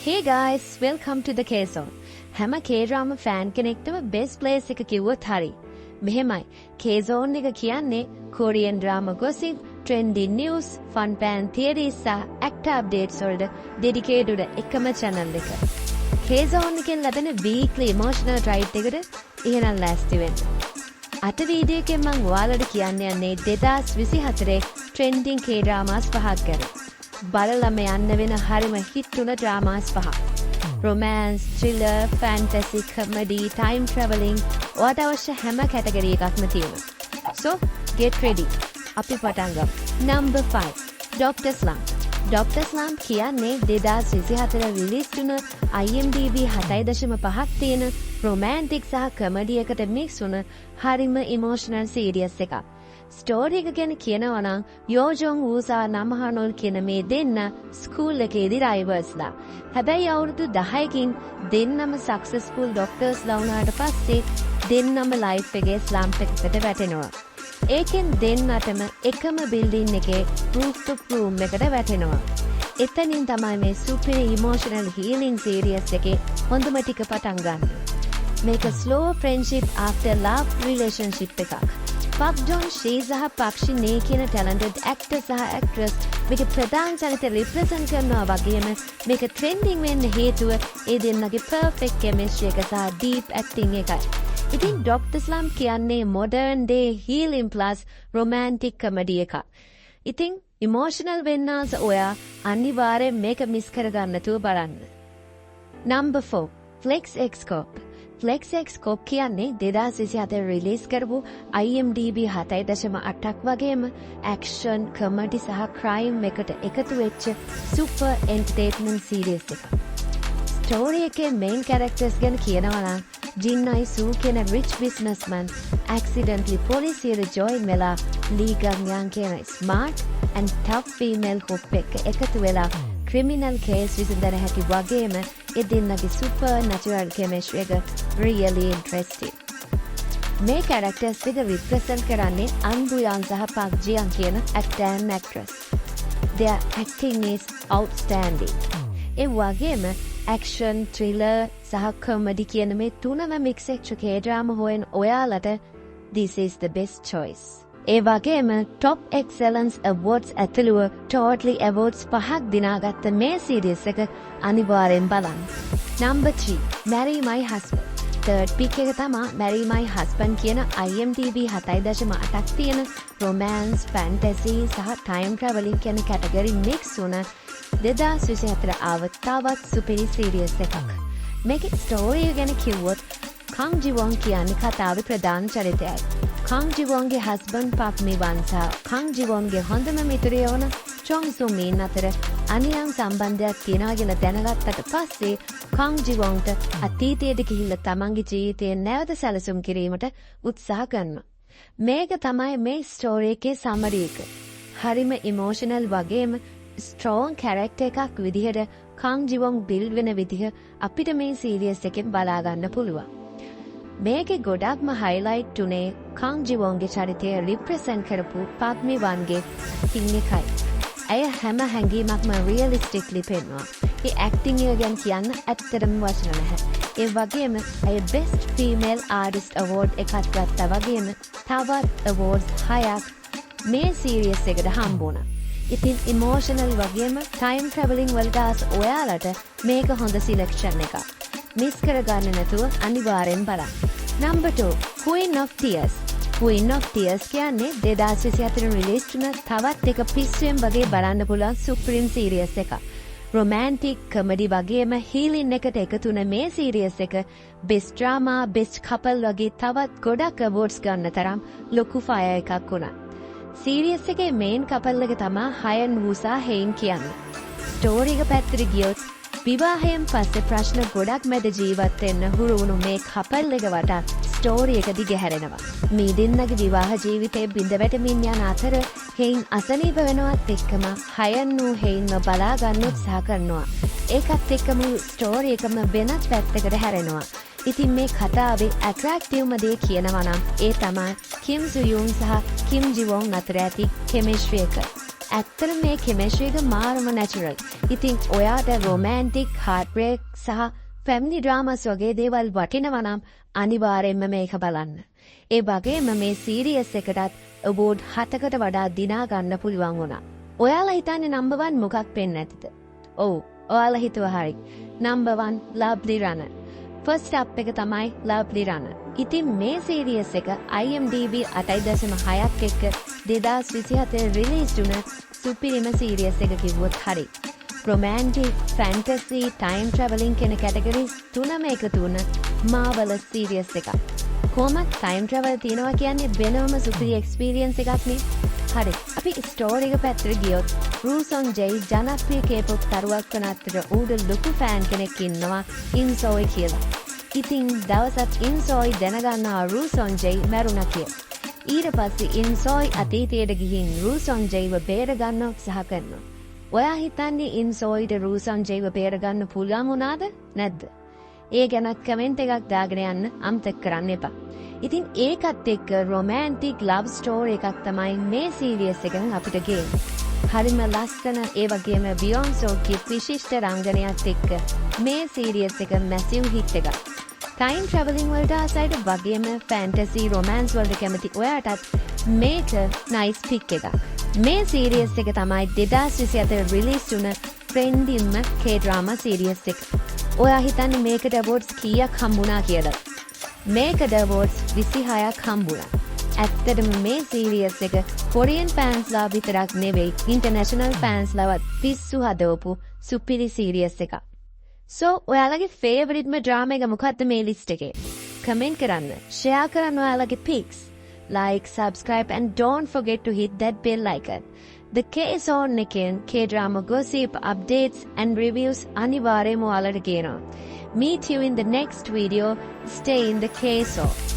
Hey guys, welcome to the K-Zone. හැම K-drama fan කෙනෙක්ටම best place එක කිව්වොත් හරි. මෙහෙමයි. K-Zone එක කියන්නේ Korean drama gossip, trending news, fun fan theories සහ actor updates වලට dedicated එකම channel එක. K-Zone එකෙන් ලැබෙන weekly emotional ride එකට එහෙනම් ලෑස්ති වෙන්න. අද වීඩියෝ එකෙන් මම ඔයාලට කියන්න යන්නේ 2024 trending K-dramas පහක් ගැන. බලලම යන්න වෙන හරිම හිට් වුණ ඩ්‍රාමාස් පහ. romance, thriller, fantasy, comedy, time travelling ඔයාට අවශ්‍ය හැම කැටගරි එකක්ම තියෙනවා. So, get ready. අපි පටන් ගමු. Number 5. Dr. Slump. Dr. Slump කියන්නේ 2024 රිලීස් වුණ IMDb 7.5ක් තියෙන romantic සහ comedy එකට mix වුණ හරිම emotional series එකක්. ස්ටෝරි එක ගැන කියනවා නම් යෝජොන් වූ සහ නම්හනොල් කියන මේ දෙන්න ස්කූල් එකේදී රයිවල්ස්ලා. හැබැයි අවුරුදු 10කින් දෙන්නම සක්සස්ෆුල් ඩොක්ටර්ස්ලා වුණාට පස්සේ දෙන්නම ලයිෆ් එකේ ස්ලම්ප් එකකට වැටෙනවා. ඒකෙන් දෙන්නටම එකම බිල්ඩින් එකේ රූෆ්ටොප් රූම් එකට වැටෙනවා. එතනින් තමයි මේ සුපිරි ඉමෝෂනල් හීලින් සීරීස් එකේ හොඳම ටික පටන් ගන්න. මේක slow friendship after love relationship එකක්. Park Jong-shee සහ Park Shin-hye කියන talented actor සහ actress මේක ප්‍රධාන චරිත represent කරනවා වගේම මේක trending වෙන්න හේතුව ඒ දෙන්නගේ perfect chemistry එක සහ deep acting එකයි. ඉතින් Dr. Slump කියන්නේ modern day healing plus romantic comedy එකක්. ඉතින් emotional වෙන්නාස ඔයා අනිවාර්යෙන් මේක miss කරගන්න නැතුව බලන්න. Number 4. Flex X Corp. Flex X Corp කියන්නේ 2024 රිලීස් කරපු IMDb 7.8ක් වගේම action, comedy සහ crime එකට එකතු වෙච්ච super entertainment series එකක්. ස්ටෝරි එකේ main characters ගැන කියනවා නම් Jin Ai-soo කියන rich businessman accidentally පොලිසියට join වෙලා Lee Gang-yang කියන smart and tough female cop එකතු වෙලා criminal case විසඳන හැටි වගේම ඒ දෙන්නගේ supernatural chemistry එක really interesting. මේ characters එක represent කරන්නේ An Bu-yeon සහ Park Ji-young කියන actor and actress. Their acting is outstanding. ඒ වගේම action, thriller සහ comedy කියන මේ තුනම mix වෙච්ච K-drama හොයන ඔයාලට this is the best choice. ඒ වගේම Top Excellence Awards ඇතුළුව Totally Awards 5ක් දිනාගත්ත මේ series එක අනිවාර්යෙන් බලන්න. Number 3. Marry My Husband. Third pick එක තමයි Marry My Husband කියන IMDb 7.8ක් තියෙන romance, fantasy සහ time travelling කියන category mix වුණ 2024 ආවත් තවත් සුපිරි series එකක්. මේකේ story ගැන කිව්වොත් Kang Ji-won කියන්නේ කතාවේ ප්‍රධාන චරිතයයි. Kang Ji-wonගේ husband Park Mi-wan සහ Kang Ji-wonගේ හොඳම මිතුරිය වන Chong So-min අතර අනියම් සම්බන්ධයක් තියෙනවා කියලා දැනගත්තට පස්සේ Kang Ji-wonට අතීතයට ගිහිල්ලා තමන්ගේ ජීවිතය නැවත සැලසුම් කිරීමට උත්සාහ කරනවා. මේක තමයි මේ ස්ටෝරි එකේ summary එක. හරිම emotional වගේම strong character එකක් විදිහට Kang Ji-won build වෙන විදිහ අපිට මේ series එකෙන් බලා ගන්න පුළුවන්. මේකේ ගොඩක්ම highlight උනේ Kang Ji-wonගේ චරිතය represent කරපු Park Mi-wanගේ acting එකයි. ඇය හැම හැඟීමක්ම realistically පෙන්වනවා. ඒ acting එක ගැන කියන්න ඇත්තටම වචන නැහැ. ඒ වගේම ඇය best female artist award එකක් ගත්තා වගේම තවත් awards 6ක් මේ series එකට හම්බ වුණා. ඉතින් emotional වගේම time travelling වලට ආස ඔයාලට මේක හොඳ selection එකක්. මිස් කරගන්න නැතුව අනිවාර්යෙන් බලන්න. Number 2. Queen of Tears. Queen of Tears කියන්නේ 2024 රිලීස් වුණ තවත් එක පිස්සුවෙන් වගේ බලන්න පුළුවන් supreme series එකක්. romantic, comedy වගේම healing එකට එකතු වුණ මේ series එක best drama, best couple වගේ තවත් ගොඩක් awards ගන්න තරම් ලොකු fire එකක් වුණා. series එකේ main couple එක තමයි Haeun Woo සහ Hain කියන්නේ. story එක පැත්තට ගියොත් විවාහයෙන් පස්සේ ප්‍රශ්න ගොඩක් මැද ජීවත් වෙන්න හුරු වුණු මේ කපල් එක වටා ස්ටෝරි එක දිගහැරෙනවා. මේ දෙන්නගේ විවාහ ජීවිතේ බිඳ වැටෙමින් යන අතර හේන් අසනීප වෙනවත් එක්කම හයන් වූ හේන්ව බලා ගන්න උත්සාහ කරනවා. ඒකත් එක්කම ස්ටෝරි එකම වෙනත් පැත්තකට හැරෙනවා. ඉතින් මේ කතාවේ ඇට්‍රැක්ටිව්ම දේ කියනවා නම් ඒ තමයි කිම් සු යුන් සහ කිම් ජි වොන් අතර ඇති කෙමිස්ට්‍රි එක. ඇත්තට මේ chemistry එක මාරම natural. ඉතින් ඔයාට romantic, heartbreak සහ family dramas වගේ දේවල් වටිනවා නම් අනිවාර්යෙන්ම මේක බලන්න. ඒ වගේම මේ series එකටත් award 7කට වඩා දිනා ගන්න පුළුවන් වුණා. ඔයාලා හිතන්නේ number 1 මොකක් වෙන්න ඇතිද? ඔව්, ඔයාලා හිතුවා හරි. number 1 Lovely Runner. first up එක තමයි Lovely Runner. ඉතින් මේ series එක IMDb 8.6ක් එක්ක 2027 රිලීස් වුණ සුපිරිම series එක කිව්වොත් හරි. romantic, fantasy, time traveling කියන categories තුනම එකතු වුණ marvelous series එකක්. කොහොමද time travel තියනවා කියන්නේ වෙනම සුපිරි experience එකක් නේ? හරි. අපි story එක පැත්තට ගියොත් Roo Sung-jae ජනප්‍රිය K-pop තරුවක් වන අතර ඌට ලොකු fan කෙනෙක් ඉන්නවා ඉන්සෝයි කියලා. ඉතින් දවසක් ඉන්සෝයි දැනගන්නවා Roo Sung-jae මැරුණා කියලා. ඊට පස්සේ ඉන්සෝයි අතීතයට ගිහින් Roo Sung-jaeව බේරගන්න උත්සාහ කරනවා. ඔයා හිතන්නේ ඉන්සෝයිට Roo Sung-jaeව බේරගන්න පුළුවන් වුණාද නැද්ද? ඒ ගැනත් කමෙන්ට් එකක් දාගෙන යන්න අමතක කරන්න එපා. ඉතින් ඒකත් එක්ක romantic love story එකක් තමයි මේ series එකෙන් අපිට ගේන්නේ. හරිම ලස්සන ඒ වගේම බියොන්සෝගේ විශිෂ්ට රංගනයත් එක්ක මේ series එක massive hit එකක්. time traveling වලට ආසයිට වගේම fantasy romance වලට කැමති ඔයාටත් මේක nice pick එකක්. මේ series එක තමයි 2027 release වුණ trending K-drama series එක. ඔයා හිතන්නේ මේකට awards කීයක් හම්බුණා කියලා? මේකට awards 26ක් හම්බුණා. ඇත්තටම මේ series එක Korean fansලා විතරක් නෙවෙයි international fansලාවත් පිස්සු හදවපු සුපිරි series එකක්. So, ඔයාලගේ favorite drama එක මොකක්ද මේ list එකේ? comment කරන්න, share කරන්න ඔයාලගේ pics, like, subscribe and don't forget to hit that bell icon. The K-Zone එකෙන් K-drama gossip, updates and reviews අනිවාර්යයෙන්ම ඔයාලට ගේනවා. Meet you in the next video. Stay in the K-Zone.